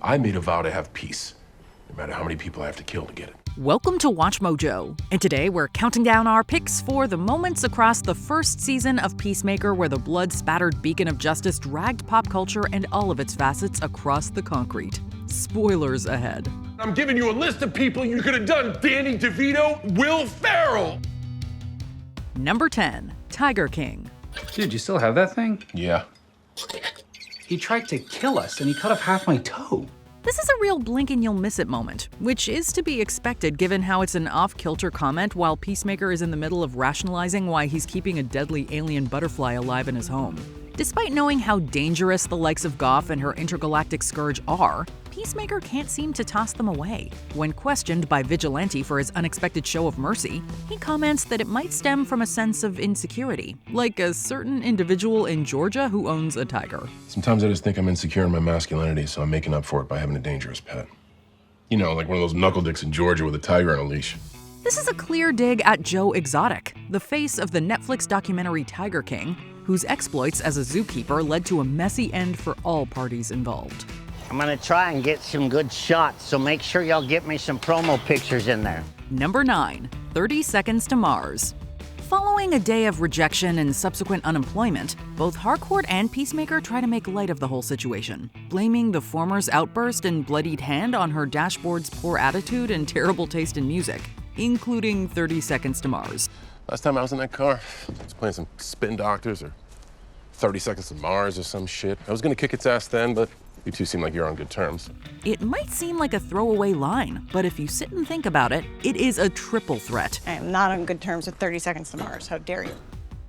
I made a vow to have peace, no matter how many people I have to kill to get it. Welcome to Watch Mojo, and today we're counting down our picks for the moments across the first season of Peacemaker where the blood-spattered beacon of justice dragged pop culture and all of its facets across the concrete. Spoilers ahead. I'm giving you a list of people you could have done: Danny DeVito, Will Ferrell. Number 10, Tiger King. Dude, you still have that thing? Yeah. He tried to kill us and he cut off half my toe. This is a real blink and you'll miss it moment, which is to be expected given how it's an off-kilter comment while Peacemaker is in the middle of rationalizing why he's keeping a deadly alien butterfly alive in his home. Despite knowing how dangerous the likes of Goff and her intergalactic scourge are, Peacemaker can't seem to toss them away. When questioned by Vigilante for his unexpected show of mercy, he comments that it might stem from a sense of insecurity, like a certain individual in Georgia who owns a tiger. Sometimes I just think I'm insecure in my masculinity, so I'm making up for it by having a dangerous pet. You know, like one of those knuckledicks in Georgia with a tiger on a leash. This is a clear dig at Joe Exotic, the face of the Netflix documentary Tiger King, whose exploits as a zookeeper led to a messy end for all parties involved. I'm gonna try and get some good shots, so make sure y'all get me some promo pictures in there. Number 9, 30 Seconds to Mars. Following a day of rejection and subsequent unemployment, both Harcourt and Peacemaker try to make light of the whole situation, blaming the former's outburst and bloodied hand on her dashboard's poor attitude and terrible taste in music, including 30 Seconds to Mars. Last time I was in that car, I was playing some Spin Doctors or 30 Seconds to Mars or some shit. I was gonna kick its ass then, but you two seem like you're on good terms. It might seem like a throwaway line, but if you sit and think about it, it is a triple threat. I am not on good terms with 30 Seconds to Mars. How dare you?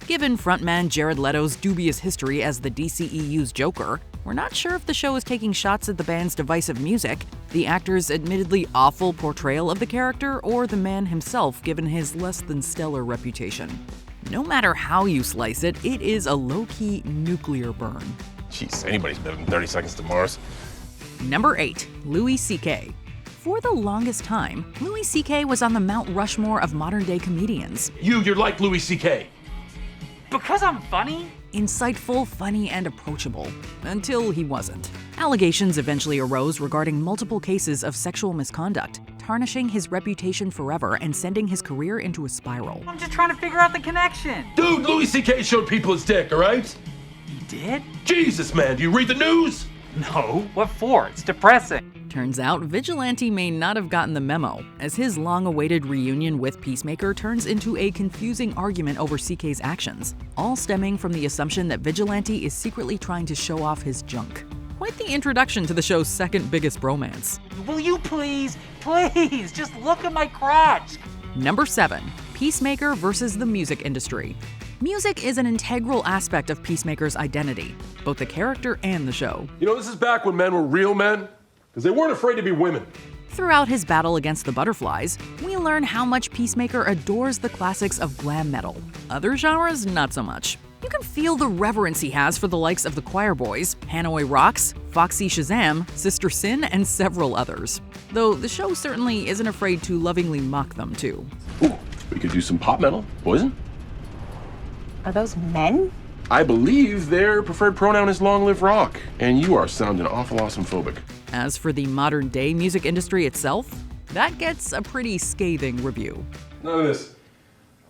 Given frontman Jared Leto's dubious history as the DCEU's Joker, we're not sure if the show is taking shots at the band's divisive music, the actor's admittedly awful portrayal of the character, or the man himself given his less than stellar reputation. No matter how you slice it, it is a low-key nuclear burn. Jeez, anybody's better than 30 Seconds to Mars. Number 8, Louis C.K. For the longest time, Louis C.K. was on the Mount Rushmore of modern-day comedians. You're like Louis C.K. Because I'm funny? Insightful, funny, and approachable. Until he wasn't. Allegations eventually arose regarding multiple cases of sexual misconduct, tarnishing his reputation forever and sending his career into a spiral. I'm just trying to figure out the connection. Dude, Louis C.K. showed people his dick, all right? He did? Jesus, man, do you read the news? No. What for? It's depressing. Turns out, Vigilante may not have gotten the memo, as his long-awaited reunion with Peacemaker turns into a confusing argument over CK's actions, all stemming from the assumption that Vigilante is secretly trying to show off his junk. Quite the introduction to the show's second biggest bromance. Will you please, just look at my crotch? Number 7, Peacemaker versus the music industry. Music is an integral aspect of Peacemaker's identity, both the character and the show. You know, this is back when men were real men, because they weren't afraid to be women. Throughout his battle against the butterflies, we learn how much Peacemaker adores the classics of glam metal. Other genres, not so much. You can feel the reverence he has for the likes of the Choir Boys, Hanoi Rocks, Foxy Shazam, Sister Sin, and several others. Though the show certainly isn't afraid to lovingly mock them too. Ooh, we could do some pop metal. Poison? Are those men? I believe their preferred pronoun is long live rock, and you are sounding awful awesome phobic. As for the modern-day music industry itself, that gets a pretty scathing review. None of this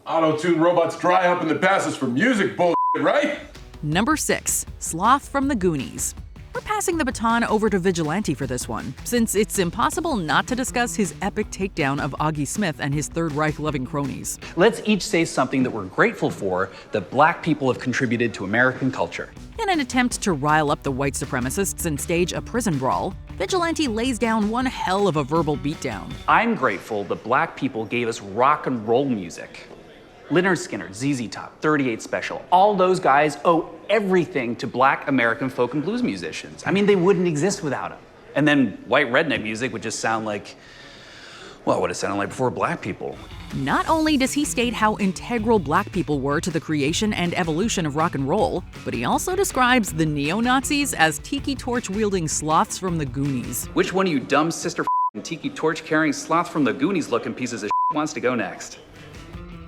auto-tune robots dry up in the passes for music bullshit, right? Number 6, Sloth from the Goonies. We're passing the baton over to Vigilante for this one, since it's impossible not to discuss his epic takedown of Augie Smith and his Third Reich-loving cronies. Let's each say something that we're grateful for that black people have contributed to American culture. In an attempt to rile up the white supremacists and stage a prison brawl, Vigilante lays down one hell of a verbal beatdown. I'm grateful that black people gave us rock and roll music. Leonard Skinner, ZZ Top, 38 Special, all those guys owe everything to black American folk and blues musicians. I mean, they wouldn't exist without them. And then white redneck music would just sound like, well, what it sounded like before black people. Not only does he state how integral black people were to the creation and evolution of rock and roll, but he also describes the neo-Nazis as tiki torch-wielding sloths from the Goonies. Which one of you dumb sister tiki torch-carrying sloth from the Goonies looking pieces of wants to go next?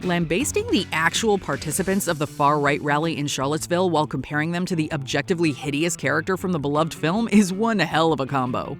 Lambasting the actual participants of the far-right rally in Charlottesville while comparing them to the objectively hideous character from the beloved film is one hell of a combo.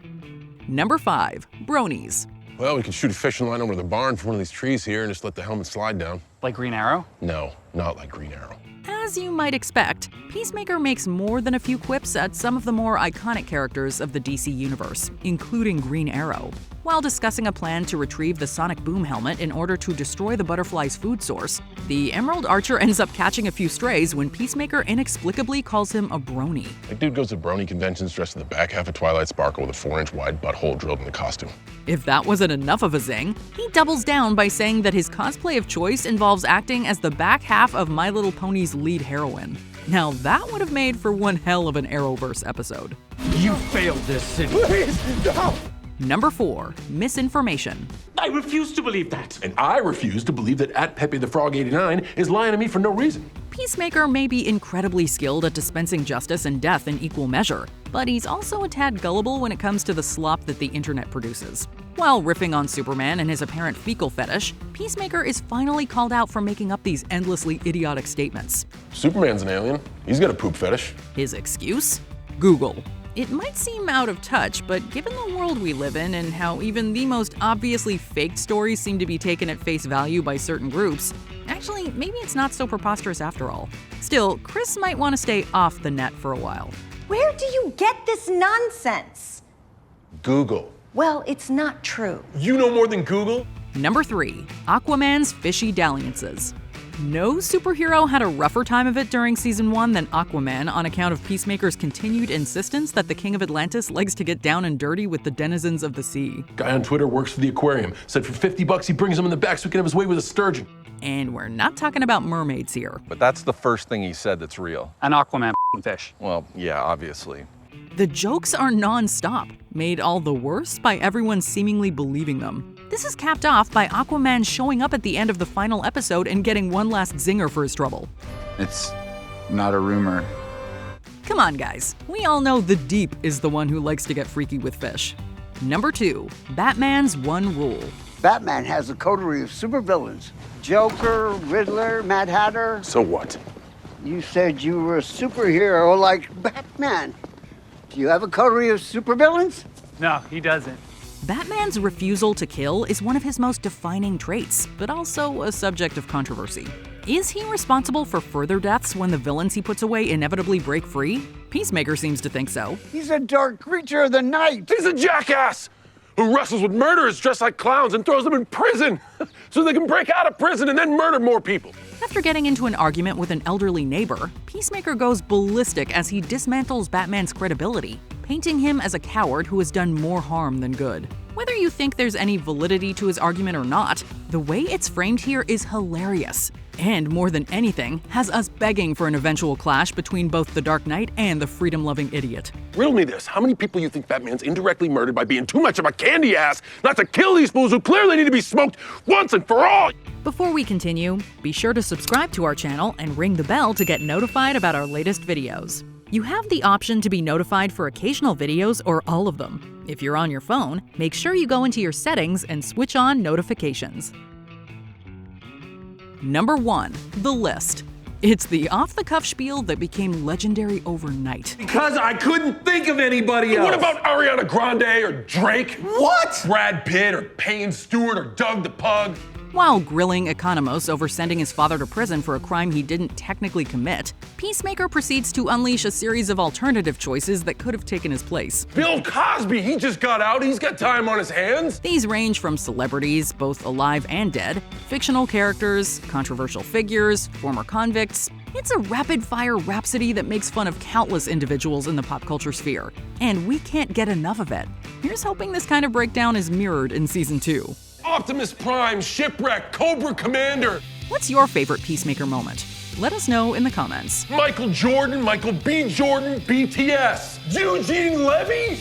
Number 5. Bronies. Well, we could shoot a fishing line over the barn from one of these trees here and just let the helmet slide down. Like Green Arrow? No, not like Green Arrow. As you might expect, Peacemaker makes more than a few quips at some of the more iconic characters of the DC universe, including Green Arrow. While discussing a plan to retrieve the sonic boom helmet in order to destroy the butterfly's food source, the Emerald Archer ends up catching a few strays when Peacemaker inexplicably calls him a brony. That dude goes to brony conventions dressed in the back half of Twilight Sparkle with a 4-inch wide butthole drilled in the costume. If that wasn't enough of a zing, he doubles down by saying that his cosplay of choice involves acting as the back half of My Little Pony's lead heroine. Now that would have made for one hell of an Arrowverse episode. You failed this city. Please, no! Number 4. Misinformation. I refuse to believe that. And I refuse to believe that Pepe the Frog 89 is lying to me for no reason. Peacemaker may be incredibly skilled at dispensing justice and death in equal measure, but he's also a tad gullible when it comes to the slop that the internet produces. While riffing on Superman and his apparent fecal fetish, Peacemaker is finally called out for making up these endlessly idiotic statements. Superman's an alien. He's got a poop fetish. His excuse? Google. It might seem out of touch, but given the world we live in and how even the most obviously faked stories seem to be taken at face value by certain groups, actually, maybe it's not so preposterous after all. Still, Chris might want to stay off the net for a while. Where do you get this nonsense? Google. Well, it's not true. You know more than Google? Number 3. Aquaman's fishy dalliances. No superhero had a rougher time of it during Season 1 than Aquaman on account of Peacemaker's continued insistence that the King of Atlantis likes to get down and dirty with the denizens of the sea. Guy on Twitter works for the aquarium. Said for $50 he brings him in the back so he can have his way with a sturgeon. And we're not talking about mermaids here. But that's the first thing he said that's real. An Aquaman fish. Well, yeah, obviously. The jokes are non-stop, made all the worse by everyone seemingly believing them. This is capped off by Aquaman showing up at the end of the final episode and getting one last zinger for his trouble. It's not a rumor. Come on, guys. We all know the Deep is the one who likes to get freaky with fish. Number 2. Batman's one rule. Batman has a coterie of supervillains. Joker, Riddler, Mad Hatter. So what? You said you were a superhero like Batman. Do you have a coterie of supervillains? No, he doesn't. Batman's refusal to kill is one of his most defining traits, but also a subject of controversy. Is he responsible for further deaths when the villains he puts away inevitably break free? Peacemaker seems to think so. He's a dark creature of the night. He's a jackass who wrestles with murderers dressed like clowns and throws them in prison so they can break out of prison and then murder more people. After getting into an argument with an elderly neighbor, Peacemaker goes ballistic as he dismantles Batman's credibility, painting him as a coward who has done more harm than good. Whether you think there's any validity to his argument or not, the way it's framed here is hilarious. And more than anything, has us begging for an eventual clash between both the Dark Knight and the freedom-loving idiot. Riddle me this. How many people you think Batman's indirectly murdered by being too much of a candy ass not to kill these fools who clearly need to be smoked once and for all? Before we continue, be sure to subscribe to our channel and ring the bell to get notified about our latest videos. You have the option to be notified for occasional videos or all of them. If you're on your phone, make sure you go into your settings and switch on notifications. Number 1. The List. It's the off-the-cuff spiel that became legendary overnight. Because I couldn't think of anybody else. What about Ariana Grande or Drake? What? Brad Pitt or Payne Stewart or Doug the Pug? While grilling Economos over sending his father to prison for a crime he didn't technically commit, Peacemaker proceeds to unleash a series of alternative choices that could have taken his place. Bill Cosby, he just got out. He's got time on his hands. These range from celebrities, both alive and dead, fictional characters, controversial figures, former convicts. It's a rapid-fire rhapsody that makes fun of countless individuals in the pop culture sphere, and we can't get enough of it. Here's hoping this kind of breakdown is mirrored in Season 2. Optimus Prime, Shipwreck, Cobra Commander. What's your favorite Peacemaker moment? Let us know in the comments. Michael Jordan, Michael B. Jordan, BTS. Eugene Levy?